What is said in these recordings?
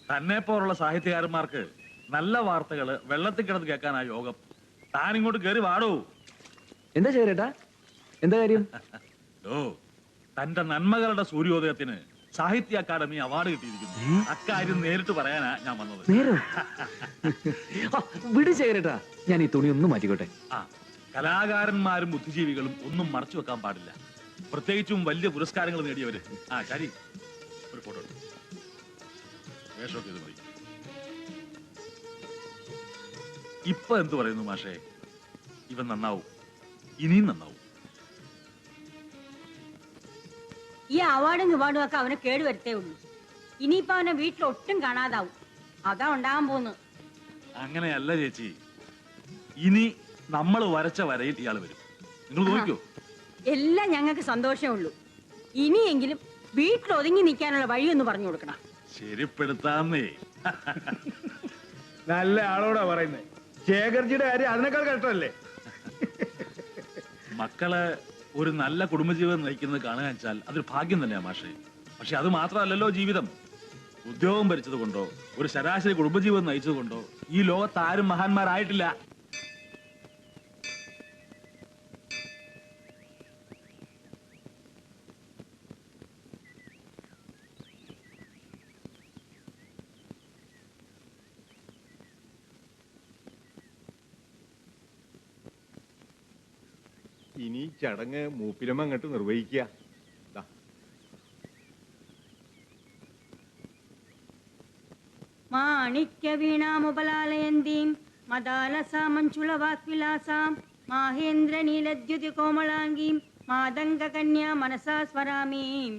തന്നെ പോലുള്ള സാഹിത്യകാരന്മാർക്ക് നല്ല വാർത്തകള് വെള്ളത്തിൽ കിടന്ന് കേൾക്കാനാ യോഗം. താൻ ഇങ്ങോട്ട് കയറി വാടൂ. എന്താ ചേരേട്ടാ, എന്താ കാര്യം? ഓ, തന്റെ നന്മകളുടെ സൂര്യോദയത്തിന് സാഹിത്യ അക്കാദമി അവാർഡ് കിട്ടിയിരിക്കുന്നു. അക്കാര്യം നേരിട്ട് പറയാനാ ഞാൻ വന്നത്. നേരം വിട് ചേരേട്ടാ, ഞാൻ ഈ തുണി ഒന്ന് മാറ്റിക്കോട്ടെ. ആ, കലാകാരന്മാരും ബുദ്ധിജീവികളും ഒന്നും മറച്ചു വെക്കാൻ പാടില്ല, പ്രത്യേകിച്ചും വലിയ പുരസ്കാരങ്ങൾ നേടിയവര്. ആ ശരി, ഒരു ഫോട്ടോ വേഷമൊക്കെ ഇത് മതി. ഇപ്പൊ എന്തു പറയുന്നു മാഷേ? ഇവൻ നന്നാവും, ഇനിയും നന്നാവും. ഈ അവാർഡും ഇവാർഡും ഒക്കെ അവനെ കേടുവരുത്തേ ഉള്ളൂ. ഇനിയിപ്പോ അവനെ വീട്ടിൽ ഒട്ടും കാണാതാവും. അതാ ഉണ്ടാകാൻ പോകുന്നു. അങ്ങനെയല്ല ചേച്ചി, ഇനി നമ്മൾ വരച്ച വരയിൽ ഇയാൾ വരും. നിങ്ങൾ നോക്കിയോ? എല്ലാം ഞങ്ങൾക്ക് സന്തോഷമേ ഉള്ളൂ. ഇനിയെങ്കിലും വീട്ടിൽ ഒതുങ്ങി നിൽക്കാനുള്ള വഴിയൊന്ന് പറഞ്ഞു കൊടുക്കണം. ശരിപ്പെടുത്താന്നേ. നല്ല ആളോടാ പറയുന്നത്. ശേഖർജിയുടെ കാര്യം അതിനേക്കാൾ കഷ്ടമല്ലേ? മക്കള് ഒരു നല്ല കുടുംബജീവിതം നയിക്കുന്നത് കാണുക വെച്ചാൽ അതൊരു ഭാഗ്യം തന്നെയാ മാഷേ. പക്ഷെ അത് മാത്രമല്ലല്ലോ ജീവിതം. ഉദ്യോഗം ഭരിച്ചത് കൊണ്ടോ ഒരു ശരാശരി കുടുംബജീവിതം നയിച്ചത് കൊണ്ടോ ഈ ലോകത്ത് ആരും മഹാന്മാരായിട്ടില്ല. ഇനി ചടങ്ങ് മൂപ്പിലമ്മ അങ്ങോട്ട് നിർവഹിക്കുക. മാണിക്യ വീണാമുപലാലയന്തീം മദാലസാമഞ്ചുളവാക്വിലാസാം മാഹേന്ദ്ര നീലദ്യുതി കോമളാംഗീം മാതംഗ കന്യാ മനസാ സ്വരാമീം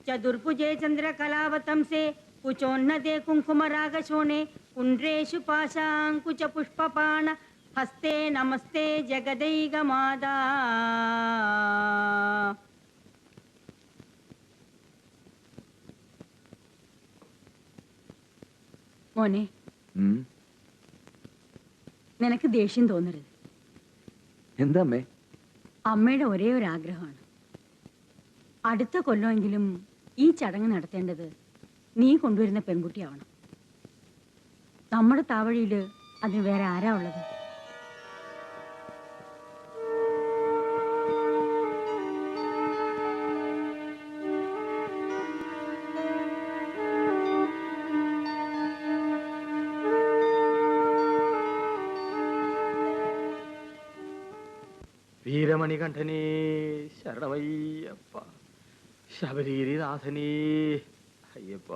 ചതുർഭുജേ ചന്ദ്രകലാവതംസേ കുചോന്നതേ കുങ്കുമരാഗശോണേ കുണ്ട്രേഷു പാശാങ്കുച പുഷ്പപാണ ഹസ്തേ നമസ്തേ ജഗദൈക മാതാ. മോനെ, നിനക്ക് ദേഷ്യം തോന്നരുത്. എന്താ അമ്മേ? അമ്മയുടെ ഒരേ ഒരു ആഗ്രഹമാണ്, അടുത്ത കൊല്ലമെങ്കിലും ഈ ചടങ്ങ് നടത്തേണ്ടത് നീ കൊണ്ടുവരുന്ന പെൺകുട്ടിയാവണം. നമ്മുടെ താവഴിയില് അതിന് വേറെ ആരാ ഉള്ളത്? വീരമണികണ്ഠനേ ശരണമയ്യപ്പ, ശബരീരിനാഥനേ അയ്യപ്പ.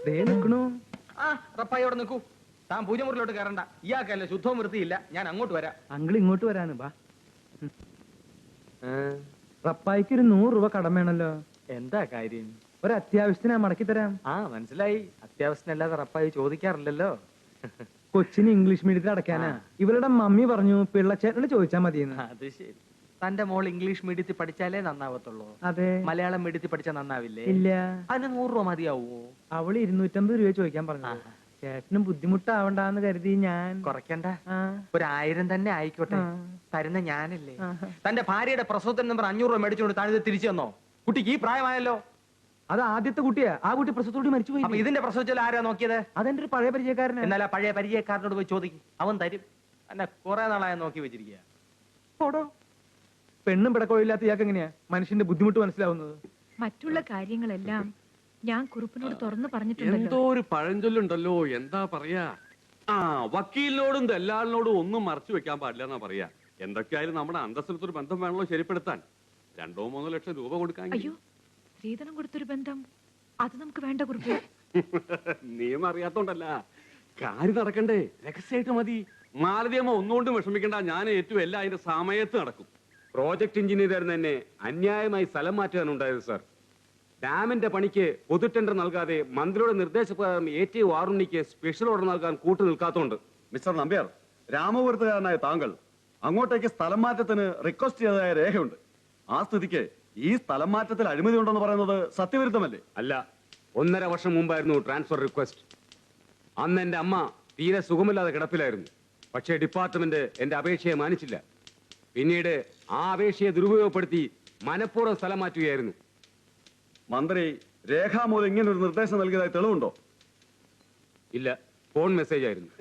നിൽക്കണു. ആ റപ്പായി അവിടെ നിൽക്കൂ. താൻ പൂജമുറിലോട്ട് കയറണ്ട. ഇയാൾക്കല്ല ശുദ്ധവും വൃത്തിയില്ല. ഞാൻ അങ്ങോട്ട് വരാം. അങ്കിൾ ഇങ്ങോട്ട് വരാന് ബാ. റപ്പായിക്ക് ഒരു 100 രൂപ കടം വേണല്ലോ. എന്താ കാര്യം? ഒരു അത്യാവശ്യത്തിന് മടക്കി തരാം. ആ മനസ്സിലായി. അത്യാവശ്യത്തിനല്ലാതെ റപ്പായി ചോദിക്കാറില്ലല്ലോ. കൊച്ചിന് ഇംഗ്ലീഷ് മീഡിയത്തിൽ അടയ്ക്കാനാ. ഇവരുടെ മമ്മി പറഞ്ഞു പിള്ളച്ചേട്ടന് ചോദിച്ചാ മതിയെന്ന്. അത് ശരി. തന്റെ മോൾ ഇംഗ്ലീഷ് മീഡിയത്തിൽ പഠിച്ചാലേ നന്നാവത്തുള്ളൂ. അതെ. മലയാളം മീഡിയത്തിൽ പഠിച്ചാൽ നന്നാവില്ലേ? ഇല്ല. അതിന് 100 രൂപ മതിയാവോ? അവള് 250 രൂപ ചോദിക്കാൻ പറഞ്ഞു. ചേട്ടനും ബുദ്ധിമുട്ടാവണ്ടെന്ന് കരുതി ഞാൻ കുറയ്ക്കണ്ട. ഒരു 1000 തന്നെ ആയിക്കോട്ടെ. തരുന്ന ഞാനല്ലേ. തന്റെ ഭാര്യയുടെ പ്രസവത്തിന് നമ്പർ 500 രൂപ മേടിച്ചുകൊണ്ട് താഴെ തിരിച്ചു തന്നോ? കുട്ടിക്ക് ഈ പ്രായമായല്ലോ. അത് ആദ്യത്തെ കുട്ടിയാ. ആ കുട്ടി പ്രസവത്തോട് മരിച്ചുപോയി. അപ്പൊ ഇതിന്റെ പ്രസവിച്ചാൽ ആരാ നോക്കിയത്? അതെന്റെ ഒരു പഴയ പരിചയക്കാരൻ. എന്നാൽ ആ പഴയ പരിചയക്കാരനോട് പോയി ചോദിക്കും, അവൻ തരും. എന്നെ കുറെ നാളായി നോക്കി വെച്ചിരിക്കുക. പെണ്ണും പിടക്കോയില്ലാത്ത ഇയാൾക്ക് എങ്ങനെയാ മനുഷ്യന്റെ ബുദ്ധിമുട്ട് മനസ്സിലാവുന്നത്? മറ്റുള്ള കാര്യങ്ങളെല്ലാം ഞാൻ കുറുപ്പിനോട് തുറന്നു പറഞ്ഞിട്ടുണ്ടല്ലോ. എന്തോ ഒരു പഴഞ്ചൊല്ലുണ്ടല്ലോ, എന്താ പറയാ? ആ, വക്കീലിനോടും ദല്ലാളിനോടും ഒന്നും മറച്ചു വെക്കാൻ പാടില്ല എന്നാ പറയാ. എന്തൊക്കെയായാലും നമ്മുടെ അന്തസ്സിലത്തൊരു ബന്ധം വേണമല്ലോ ശരിപ്പെടുത്താൻ. 2-3 ലക്ഷം രൂപ കൊടുക്കാൻ. അയ്യോ, സ്ത്രീധനം കൊടുത്തൊരു ബന്ധം അത് നമുക്ക് വേണ്ട കുറുപ്പ്. നിയമം അറിയാത്തോണ്ടല്ല, കാര്യം നടക്കണ്ടേ, രഹസ്യമായിട്ട് മതി. മാലതിയമ്മ ഒന്നുകൊണ്ടും വിഷമിക്കണ്ട, ഞാൻ ഏറ്റവും എല്ലാം അതിന്റെ സമയത്ത് നടക്കും. പ്രോജക്ട് എഞ്ചിനീയർ തന്നെ അന്യായമായി സ്ഥലം മാറ്റാൻ ഉണ്ടായത് സാർ. ഡാമിന്റെ പണിക്ക് പൊതു ടെൻഡർ നൽകാതെ മന്ത്രിയുടെ നിർദ്ദേശപ്രകാരം AT വാറുണ്ണിക്ക് സ്പെഷ്യൽ ഓർഡർ നൽകാൻ കൂട്ടു നിൽക്കാത്തോണ്ട്. മിസ്റ്റർ നമ്പ്യാർ, രാമപുരത്തുകാരനായ താങ്കൾ അങ്ങോട്ടേക്ക് സ്ഥലം മാറ്റത്തിന് റിക്വസ്റ്റ് ചെയ്തതായ രേഖയുണ്ട്. ആ സ്ഥിതിക്ക് ഈ സ്ഥലം മാറ്റത്തിൽ അഴിമതി ഉണ്ടെന്ന് പറയുന്നത് സത്യവിരുദ്ധമല്ലേ? അല്ല, 1.5 വർഷം മുമ്പായിരുന്നു ട്രാൻസ്ഫർ റിക്വസ്റ്റ്. അന്ന് എന്റെ അമ്മ തീരെ സുഖമില്ലാതെ കിടപ്പിലായിരുന്നു. പക്ഷേ ഡിപ്പാർട്ട്മെന്റ് എന്റെ അപേക്ഷയെ മാനിച്ചില്ല. പിന്നീട് ആ അപേക്ഷയെ ദുരുപയോഗപ്പെടുത്തി മനഃപൂർവ്വം സ്ഥലം മാറ്റുകയായിരുന്നു. മന്ത്രി രേഖാമൂലം ഇങ്ങനെ ഒരു നിർദ്ദേശം നൽകിയതായി തെളിവുണ്ടോ? ഇല്ല, ഫോൺ മെസ്സേജ് ആയിരുന്നു.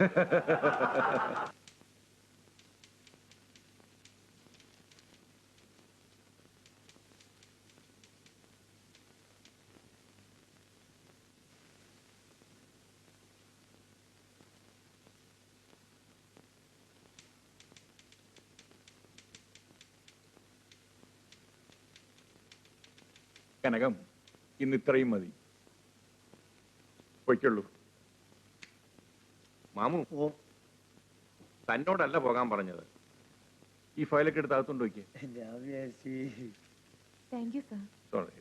കനകം, ഇന്ന് ഇത്രയും മതി. പൊയ്ക്കുള്ളൂ. മാമു, തന്നോടല്ല പോകാൻ പറഞ്ഞത്. ഈ ഫയലൊക്കെ എടുത്ത് അകത്തോണ്ട് വയ്ക്കുക. Thank you sir. സോറി.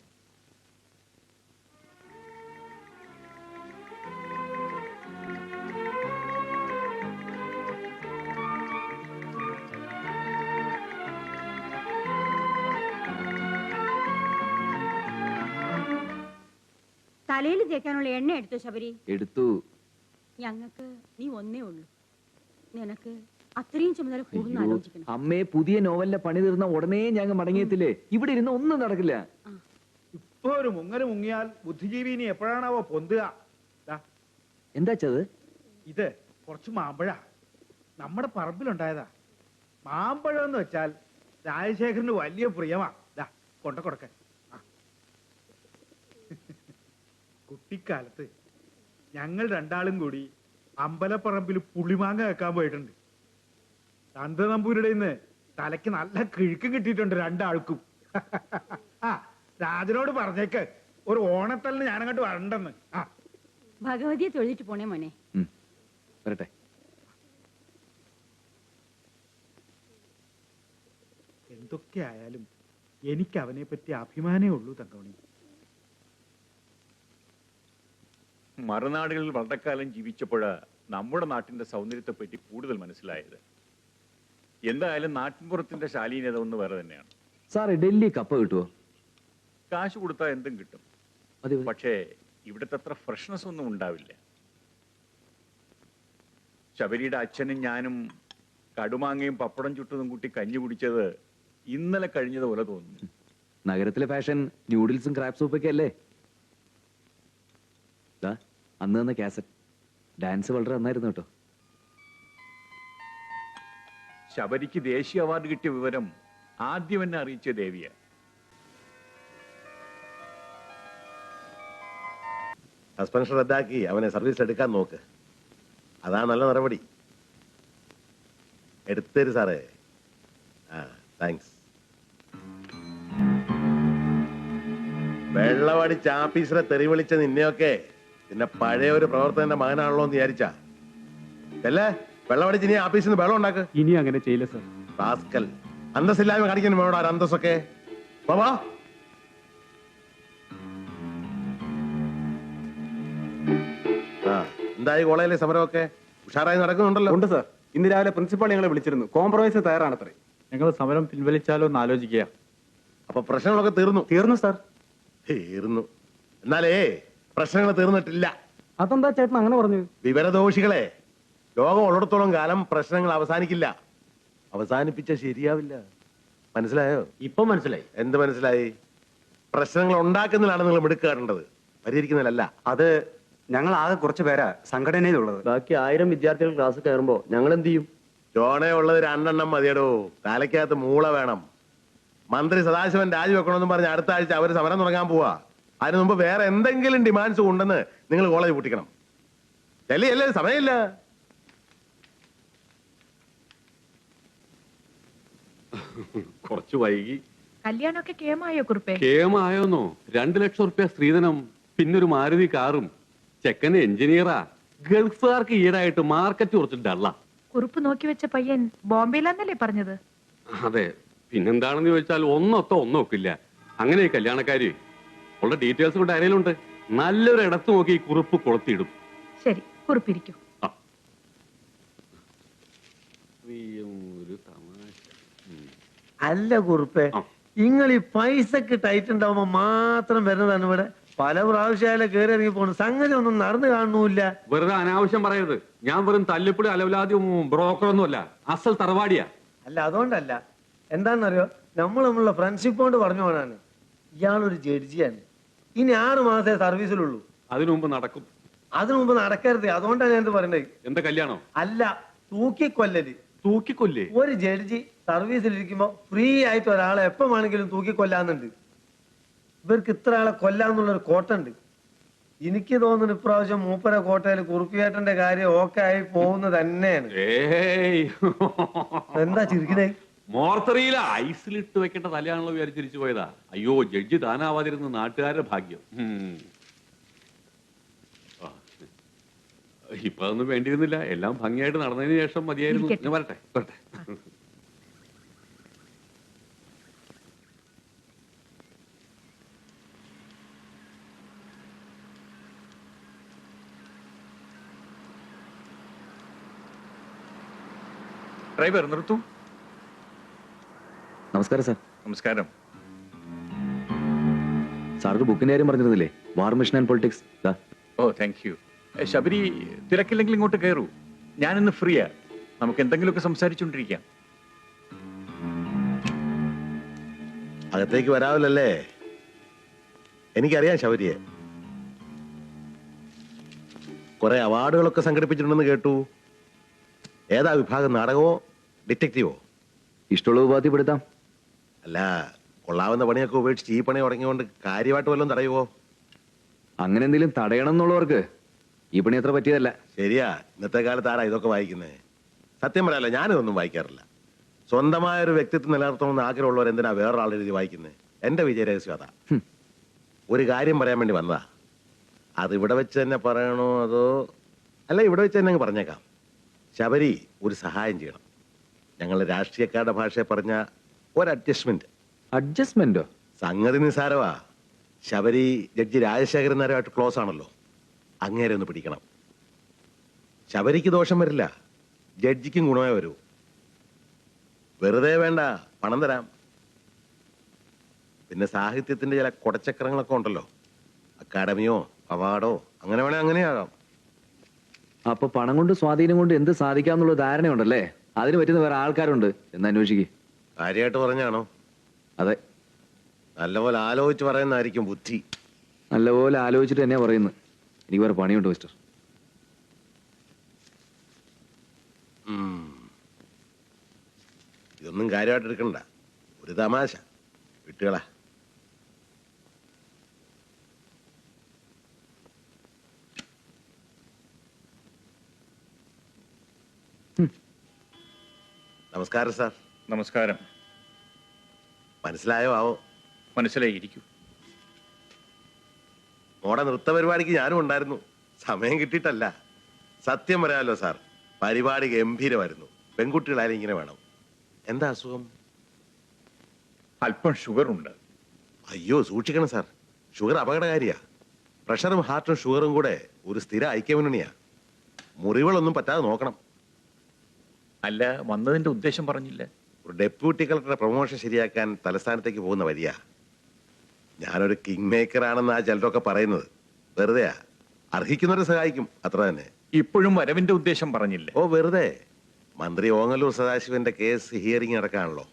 തലയിൽ തേക്കാനുള്ള എണ്ണ എടുത്തു ശബരി? എടുത്തു. ഞങ്ങൾക്ക് നീ ഒന്നേ ഉള്ളൂ. നിനക്ക് അത്രയും ചുമതല കൂടുതൽ ആലോചിക്കണം. അമ്മേ, പുതിയ നോവലിന്റെ പണി തീർന്ന ഉടനെ ഞങ്ങൾ മടങ്ങിയെത്തില്ലേ? ഇവിടെ ഇരുന്ന് ഒന്നും നടക്കില്ല. ഇപ്പൊ ഒരു മുങ്ങര് മുങ്ങിയാൽ ബുദ്ധിജീവി ഇനി എപ്പോഴാണാവോ പൊന്തുക? എന്താ ചത്? ഇത് കുറച്ച് മാമ്പഴ നമ്മുടെ പറമ്പിലുണ്ടായതാ. മാമ്പഴം എന്ന് വെച്ചാൽ രാജശേഖരന് വലിയ പ്രിയമാ. കൊണ്ട കൊടുക്ക. കുട്ടിക്കാലത്ത് ഞങ്ങൾ രണ്ടാളും കൂടി അമ്പലപ്പറമ്പിൽ പുളിമാങ്ങ വെക്കാൻ പോയിട്ടുണ്ട്. നന്ദനമ്പൂരുടെ ഇന്ന് തലയ്ക്ക് നല്ല കിഴുക്കും കിട്ടിയിട്ടുണ്ട് രണ്ടാൾക്കും. ആ, രാജനോട് പറഞ്ഞേക്ക് ഒരു ഓണത്തലിന് ഞാനങ്ങോട്ട് വരണ്ടെന്ന്. ആ, ഭഗവതിയെ തൊഴുതിട്ട് പോണേ മോനെ. വരട്ടെ. എന്തൊക്കെ ആയാലും എനിക്ക് അവനെ പറ്റി അഭിമാനേ ഉള്ളൂ തങ്കമണി. മറുനാടുകളിൽ വളരെക്കാലം ജീവിച്ചപ്പോഴാ നമ്മുടെ നാട്ടിന്റെ സൗന്ദര്യത്തെ പറ്റി കൂടുതൽ മനസ്സിലായത്. എന്തായാലും നാട്ടിൻപുറത്തിന്റെ ശാലീനത ഒന്ന് വേറെ തന്നെയാണ്. സാറേ, ഡൽഹി കപ്പ കിട്ടുമോ? കാശ് കൊടുത്താൽ എന്തും കിട്ടും. അതെ. പക്ഷേ ഇവിടുത്തെ അത്ര ഫ്രഷ്നെസ് ഒന്നും ഉണ്ടാവില്ല. ശബരിയുടെ അച്ഛനും ഞാനും കടുമാങ്ങയും പപ്പടം ചുട്ടതും കൂട്ടി കഞ്ഞി കുടിച്ചത് ഇന്നലെ കഴിഞ്ഞതുപോലെ തോന്നുന്നു. നഗരത്തിലെ ഫാഷൻ ന്യൂഡിൽസും ക്രാബ് സൂപ്പൊക്കെ അല്ലേ? അന്ന് തന്ന കാസറ്റ് ഡാൻസ് വളരെ നന്നായിരുന്നു കേട്ടോ. ശബരിക്ക് ദേശീയ അവാർഡ് കിട്ടിയ വിവരം ആദ്യം എന്നെ അറിയിച്ച ദേവിയ. സസ്പെൻഷൻ റദ്ദാക്കി അവനെ സർവീസ് എടുക്കാൻ നോക്ക്. അതാ നല്ല നടപടി. എടുത്തരു സാറേ. ആ, താങ്ക്സ്. വെള്ളമടിച്ച് ആഫീസറെ തെറി വിളിച്ച നിന്നെയൊക്കെ പിന്നെ പഴയ ഒരു പ്രവർത്തകന്റെ മകനാണല്ലോ എന്ന് വിചാരിച്ചാ അല്ലേ? വെള്ളമടിച്ച് ഇനി ആഫീസിൽ നിന്ന് വെള്ളം ഉണ്ടാക്ക്. ഇനി അങ്ങനെ ചെയ്യില്ല സർ. റാസ്കൽ, അന്തസ്സില്ലായ്മ കാണിക്കാൻ വേണോ ആ അന്തസ്സൊക്കെ? ബാബാ, ആ, എന്തായി കോളേജിലെ സമരമൊക്കെ? ഉഷാറായി നടക്കുന്നുണ്ടല്ലോ? ഉണ്ട് സർ. ഇന്ന് രാവിലെ പ്രിൻസിപ്പാൾ ഞങ്ങളെ വിളിച്ചിരുന്നു. കോംപ്രമൈസ് തയ്യാറാണത്രേ. ഞങ്ങൾ സമരം പിൻവലിച്ചാലോ എന്ന് ആലോചിക്കുക. അപ്പൊ പ്രശ്നങ്ങളൊക്കെ തീർന്നു സർ? തീർന്നു. എന്നാലേ പ്രശ്നങ്ങൾ തീർന്നിട്ടില്ല. അതെന്താ ചേട്ടൻ അങ്ങനെ പറഞ്ഞു? വിവരദോഷികളെ, ലോകം ഉള്ളിടത്തോളം കാലം പ്രശ്നങ്ങൾ അവസാനിക്കില്ല. അവസാനിപ്പിച്ച ശരിയാവില്ല. മനസ്സിലായോ? ഇപ്പൊ മനസ്സിലായി. എന്ത് മനസ്സിലായി? പ്രശ്നങ്ങൾ ഉണ്ടാക്കുന്നതിലാണ് നിങ്ങൾ മിടുക്കാറേണ്ടത്, പരിഹരിക്കുന്നതിലല്ല. അത് ഞങ്ങൾ ആകെ കുറച്ച് പേരാ സംഘടനയിലുള്ളത്. ബാക്കി 1000 വിദ്യാർത്ഥികൾ ക്ലാസ് കയറുമ്പോ ഞങ്ങൾ എന്ത് ചെയ്യും? ജോണേ ഉള്ളത് 2 എണ്ണം മതിയടോ. തലയ്ക്കകത്ത് മൂള വേണം. മന്ത്രി സദാശിവൻ രാജിവെക്കണമെന്നും പറഞ്ഞ് അടുത്ത ആഴ്ച അവര് സമരം തുടങ്ങാൻ പോവാ. അതിനു മുമ്പ് വേറെ എന്തെങ്കിലും ഡിമാൻഡ്സ് ഉണ്ടെന്ന് നിങ്ങൾ കോളേജ് പൂട്ടിക്കണം. അല്ലേ? സമയമില്ല. കുറച്ച് വൈകി. കല്യാണമൊക്കെ കേമായോ കുറുപ്പേ? കേമായോന്നോ? 2 ലക്ഷം റുപ്യ സ്ത്രീധനം, പിന്നൊരു മാരുതി കാറും. ചെക്കന് എഞ്ചിനീയറാ. ഗൾഫുകാർക്ക് ഈടായിട്ട് മാർക്കറ്റ് കുറച്ച് ഡള്ള. കുറുപ്പ് നോക്കി വെച്ച പയ്യൻ ബോംബെയിലാന്നല്ലേ പറഞ്ഞത്? അതെ. പിന്നെന്താണെന്ന് ചോദിച്ചാൽ ഒന്നൊത്തോ ഒന്നൊക്കില്ല. അങ്ങനെ കല്യാണക്കാരി ഉള്ള ഡീറ്റെയിൽസ് കൊണ്ട് അരയിലുണ്ട്. നല്ലൊരു ഇടത്ത് നോക്കി കുറിപ്പ് കൊളുത്തിയിടും. ശരി, കുറുപ്പിരിക്കും. അല്ല കുറുപ്പേ, നിങ്ങൾ ഈ പൈസക്ക് ടൈറ്റ് ഉണ്ടാവുമ്പോ മാത്രം വരുന്നതാണ് ഇവിടെ. പല പ്രാവശ്യം കയറി ഇറങ്ങി പോണു. സംഗതി ഒന്നും നടന്നു കാണുന്നില്ല. വെറുതെ അനാവശ്യം പറയരുത്. ഞാൻ വെറും തല്ലിപ്പൊടി അലവലാദ്യം ബ്രോക്കറൊന്നും അല്ല, അസൽ തറവാടിയാ. അല്ല, അതുകൊണ്ടല്ല. എന്താണെന്നറിയോ, നമ്മളുള്ള ഫ്രണ്ട്ഷിപ്പ് കൊണ്ട് പറഞ്ഞു പോണാണ്. ഇയാളൊരു ജഡ്ജിയാണ്. ഇനി 6 മാസേ സർവീസിലുള്ളൂ. അതിനു മുമ്പ് നടക്കും. അതിനു മുമ്പ് നടക്കരുത്. അതുകൊണ്ടാണ് ഞാൻ ഇത് പറയണ്ടേ. എന്താ കല്യാണം? അല്ല, തൂക്കിക്കൊല്ലല്. തൂക്കിക്കൊല്ലേ? ഒരു ജഡ്ജി സർവീസിലിരിക്കുമ്പോ ഫ്രീ ആയിട്ട് ഒരാളെ എപ്പം വേണമെങ്കിലും തൂക്കിക്കൊല്ലാന്നുണ്ട്. ഇവർക്ക് ഇത്ര ആളെ കൊല്ലാന്നുള്ളൊരു കോട്ടുണ്ട്. എനിക്ക് തോന്നുന്നു ഇപ്രാവശ്യം മൂപ്പര കോട്ടയിൽ കുറുപ്പിയേട്ടന്റെ കാര്യം ഓക്കെ ആയി പോകുന്നത് തന്നെയാണ്. എന്താ ചിരിക്കണേ? മോർത്തറിയിലെ ഐസിലിട്ട് വെക്കേണ്ട തലയാണല്ലോ വിചാരിച്ചിരിച്ചു പോയതാ. അയ്യോ, ജഡ്ജി താനാവാതിരുന്ന നാട്ടുകാരുടെ ഭാഗ്യം. ഇപ്പൊ അതൊന്നും വേണ്ടിയിരുന്നില്ല. എല്ലാം ഭംഗിയായിട്ട് നടന്നതിന് ശേഷം മതിയായിരുന്നു. ഞാൻ വരട്ടെ വരട്ടെ. ഡ്രൈവർ നിർത്തൂ. നമസ്കാരം സാർ. നമസ്കാരം. സാർക്ക് ബുക്കിന്റെ കാര്യം പറഞ്ഞിരുന്നില്ലേ? War mission and politics. ഓ, താങ്ക് യു. ശബരി, തിരക്കില്ലെങ്കിൽ ഇങ്ങോട്ട് കയറൂ. ഞാനിന്ന് ഫ്രീയാ. നമുക്ക് എന്തെങ്കിലുമൊക്കെ സംസാരിച്ചുകൊണ്ടിരിക്കാം. അകത്തേക്ക് വരാവില്ലല്ലേ? എനിക്കറിയാം ശബരിയെ. കുറെ അവാർഡുകളൊക്കെ സംഘടിപ്പിച്ചിട്ടുണ്ടെന്ന് കേട്ടു. ഏതാ വിഭാഗം? നാടകമോ ഡിറ്റക്റ്റീവോ? ഇഷ്ടമുള്ള ഉപാധിപ്പെടുത്താം. അല്ല, കൊള്ളാവുന്ന പണിയൊക്കെ ഉപേക്ഷിച്ച് ഈ പണി തുടങ്ങിയോണ്ട് കാര്യമായിട്ട് വല്ലതും തടയുവോ? അങ്ങനെ എന്തെങ്കിലും തടയണം എന്നുള്ളവർക്ക് ഈ പണി അത്ര പറ്റിയതല്ല. ശരിയാ. ഇന്നത്തെ കാലത്ത് ആരാ ഇതൊക്കെ വായിക്കുന്നത്? സത്യം പറയാല്ല, ഞാനിതൊന്നും വായിക്കാറില്ല. സ്വന്തമായ ഒരു വ്യക്തിത്വം നിലനിർത്തണമെന്ന് ആഗ്രഹമുള്ളവർ എന്തിനാ വേറൊരാൾ എഴുതി വായിക്കുന്നത്? എന്റെ വിജയ രഹസ്യം അതാ. ഒരു കാര്യം പറയാൻ വേണ്ടി വന്നതാ. അത് ഇവിടെ വെച്ച് തന്നെ പറയണോ അതോ? അല്ല, ഇവിടെ വെച്ച് തന്നെ അങ്ങ് പറഞ്ഞേക്കാം. ശബരി, ഒരു സഹായം ചെയ്യണം. ഞങ്ങൾ രാഷ്ട്രീയക്കാരുടെ ഭാഷയെ പറഞ്ഞ ഒരു അഡ്ജസ്റ്റ്മെന്റ്. അഡ്ജസ്റ്റ്മെന്റോ? സംഗതി നിസാരവാ. ശബരി ജഡ്ജി രാജശേഖരൻ നേരമായിട്ട് ക്ലോസ് ആണല്ലോ. അങ്ങേരെ ഒന്ന് പിടിക്കണം. ശബരിക്ക് ദോഷം വരില്ല, ജഡ്ജിക്കും ഗുണമേ വരൂ. വെറുതെ വേണ്ട, പണം തരാം. പിന്നെ സാഹിത്യത്തിന്റെ ചില കൊടച്ചക്രങ്ങളൊക്കെ ഉണ്ടല്ലോ, അക്കാഡമിയോ അവാർഡോ, അങ്ങനെ വേണേ അങ്ങനെയാകാം. അപ്പൊ പണം കൊണ്ട് സ്വാധീനം കൊണ്ട് എന്ത് സാധിക്കാന്നുള്ള ധാരണയുണ്ടല്ലേ? അതിന് പറ്റുന്ന വേറെ ആൾക്കാരുണ്ട് എന്ന് അന്വേഷിക്കും. കാര്യമായിട്ട് പറഞ്ഞാണോ? അതെ. നല്ലപോലെ ആലോചിച്ച് പറയുന്നതായിരിക്കും ബുദ്ധി. നല്ലപോലെ ആലോചിച്ചിട്ട് തന്നെയാ പറയുന്നത്. എനിക്ക് വേറെ പണിയുണ്ട് മിസ്റ്റർ. ഇതൊന്നും കാര്യമായിട്ട് എടുക്കണ്ട, ഒരു തമാശ വിട്ടുകളാ. നമസ്കാരം സാർ. നമസ്കാരം. മനസ്സിലായോ ആവോ? മനസ്സിലായിരിക്കൂ. മോടെ നൃത്ത പരിപാടിക്ക് ഞാനും ഉണ്ടായിരുന്നു. സമയം കിട്ടിയിട്ടല്ല. സത്യം പറയാലോ സാർ, പരിപാടി ഗംഭീരമായിരുന്നു. പെൺകുട്ടികളായാലും ഇങ്ങനെ വേണം. എന്താ അസുഖം? അല്പം ഷുഗർ ഉണ്ട്. അയ്യോ, സൂക്ഷിക്കണം സാർ. ഷുഗർ അപകടകാരിയാ. പ്രഷറും ഹാർട്ടും ഷുഗറും കൂടെ ഒരു സ്ഥിര ഐക്യമുന്നണിയാ. മുറിവുകളൊന്നും പറ്റാതെ നോക്കണം. അല്ല, വന്നതിന്റെ ഉദ്ദേശം പറഞ്ഞില്ല. ഒരു ഡെപ്യൂട്ടി കളക്ടറുടെ പ്രൊമോഷൻ ശരിയാക്കാൻ തലസ്ഥാനത്തേക്ക് പോകുന്ന വരിയാ. ഞാനൊരു കിങ് മേക്കർ ആണെന്ന് ആ ചിലരൊക്കെ പറയുന്നത് വെറുതെയാ. അർഹിക്കുന്നവരെ സഹായിക്കും, അത്ര തന്നെ. ഇപ്പോഴും വരവിന്റെ ഉദ്ദേശം പറഞ്ഞില്ല. ഓ, വെറുതെ. മന്ത്രി ഓങ്ങല്ലൂർ സദാശിവന്റെ കേസ് ഹിയറിംഗ് നടക്കാണല്ലോ.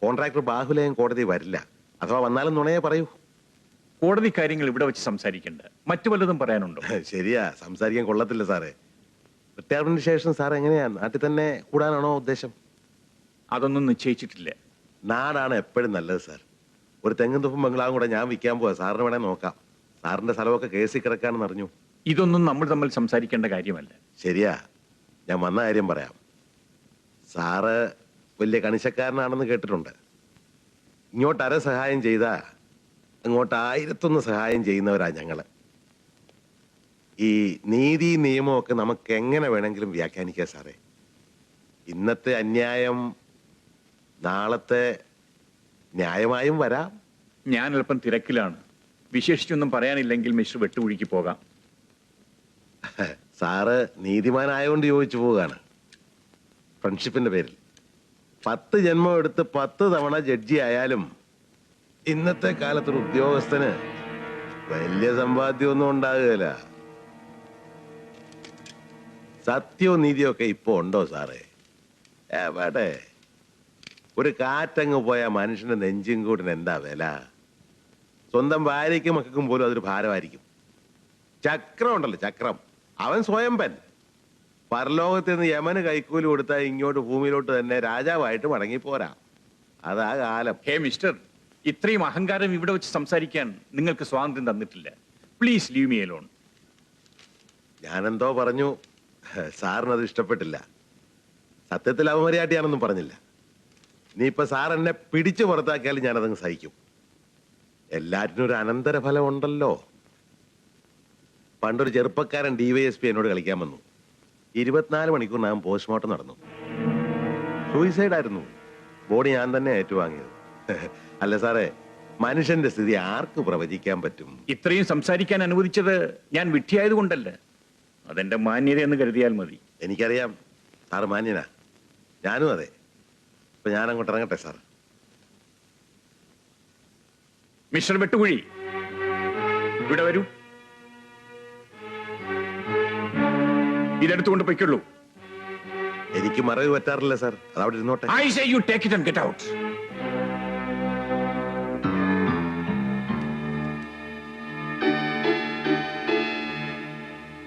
കോൺട്രാക്ടർ ബാഹുലയം കോടതി വരില്ല. അഥവാ വന്നാലും നുണയെ പറയൂ. കോടതി കാര്യങ്ങൾ ഇവിടെ വെച്ച് സംസാരിക്കണ്ട. മറ്റു വല്ലതും പറയാനുണ്ടോ? ശരിയാ, സംസാരിക്കാൻ കൊള്ളത്തില്ല സാറേ. റിട്ടയർമെന്റിന് ശേഷം സാർ എങ്ങനെയാ? നാട്ടിൽ തന്നെ കൂടാനാണോ ഉദ്ദേശം? അതൊന്നും നിശ്ചയിച്ചിട്ടില്ല. നാടാണ് എപ്പോഴും നല്ലത് സാർ. ഒരു തെങ്ങും തുപ്പും ബംഗ്ലാവും കൂടെ ഞാൻ വിൽക്കാൻ പോവാ. സാറിന് വേണേ നോക്കാം. സാറിന്റെ സ്ഥലമൊക്കെ കേസിൽ കിടക്കാണെന്ന് അറിഞ്ഞു. ഇതൊന്നും നമ്മൾ തമ്മിൽ സംസാരിക്കേണ്ട കാര്യമല്ല. ശരിയാ, ഞാൻ വന്ന കാര്യം പറയാം. സാറ് വലിയ കണിശക്കാരനാണെന്ന് കേട്ടിട്ടുണ്ട്. ഇങ്ങോട്ട് അര സഹായം ചെയ്താ അങ്ങോട്ട് 1001 സഹായം ചെയ്യുന്നവരാ ഞങ്ങള്. ഈ നീതി നിയമമൊക്കെ നമുക്ക് എങ്ങനെ വേണമെങ്കിലും വ്യാഖ്യാനിക്കാം സാറേ. ഇന്നത്തെ അന്യായം നാളത്തെ ന്യായമായും വരാം. ഞാൻ അല്പം തിരക്കിലാണ്. വിശേഷിച്ചൊന്നും പറയാനില്ലെങ്കിൽ മിസ്റ്റർ വെട്ടുകുഴിക്ക് പോകാം. സാറ് നീതിമാനായോണ്ട് ചോദിച്ചു പോവുകയാണ്. ഫ്രണ്ട്ഷിപ്പിന്റെ പേരിൽ 10 ജന്മം എടുത്ത് 10 തവണ ജഡ്ജി ആയാലും ഇന്നത്തെ കാലത്തൊരു ഉദ്യോഗസ്ഥന് വലിയ സമ്പാദ്യമൊന്നും ഉണ്ടാകുകയില്ല. സത്യവും നീതിയും ഒക്കെ ഇപ്പൊ ഉണ്ടോ സാറേ? എവിടെ? ഒരു കാറ്റങ്ങ് പോയ മനുഷ്യന്റെ നെഞ്ചും കൂടിന് എന്താ വില? സ്വന്തം ഭാര്യയ്ക്കും മക്കൾക്കും പോലും അതൊരു ഭാരമായിരിക്കും. ചക്രം ഉണ്ടല്ലോ, ചക്രം, അവൻ സ്വയംപൻ. പരലോകത്ത് നിന്ന് യമന് കൈക്കൂലി കൊടുത്താൽ ഇങ്ങോട്ട് ഭൂമിയിലോട്ട് തന്നെ രാജാവായിട്ട് മടങ്ങിപ്പോരാ. അതാ കാലം. ഹേ മിസ്റ്റർ, ഇത്രയും അഹങ്കാരം ഇവിടെ വെച്ച് സംസാരിക്കാൻ നിങ്ങൾക്ക് സ്വാതന്ത്ര്യം തന്നിട്ടില്ല. Please leave me alone. ഞാനെന്തോ പറഞ്ഞു, സാറിനത് ഇഷ്ടപ്പെട്ടില്ല. സത്യത്തിൽ അവമര്യാദയാണെന്നും പറഞ്ഞില്ല. ഇനിയിപ്പൊ സാർ എന്നെ പിടിച്ചു പുറത്താക്കിയാലും ഞാനതങ്ങ് സഹിക്കും. എല്ലാറ്റിനും ഒരു അനന്തരഫലം ഉണ്ടല്ലോ. പണ്ടൊരു ചെറുപ്പക്കാരൻ DYSP എന്നോട് കളിക്കാൻ വന്നു. 24 മണിക്കൂറിനകം പോസ്റ്റ്മോർട്ടം നടന്നു. സൂയിസൈഡ് ആയിരുന്നു. ബോഡി ഞാൻ തന്നെ ഏറ്റുവാങ്ങിയത്. അല്ല സാറേ, മനുഷ്യന്റെ സ്ഥിതി ആർക്ക് പ്രവചിക്കാൻ പറ്റും? ഇത്രയും സംസാരിക്കാൻ അനുവദിച്ചത് ഞാൻ വിഡ്ഢിയായത് കൊണ്ടല്ല, അതെന്റെ മാന്യത എന്ന് കരുതിയാൽ മതി. എനിക്കറിയാം സാറ് മാന്യനാ, ഞാനും അതെ. ഇപ്പൊ ഞാൻ അങ്ങോട്ട് ഇറങ്ങട്ടെ സാർ. മിസ്റ്റർ വെട്ടുകുഴി, ഇവിടെ വരൂ. ഇതെടുത്തുകൊണ്ട് പൊയ്ക്കുള്ളൂ. എനിക്ക് മറവ് പറ്റാറില്ല സാർ, അതവിടെ ഇരുന്നോട്ടെ. I say you take it and get out.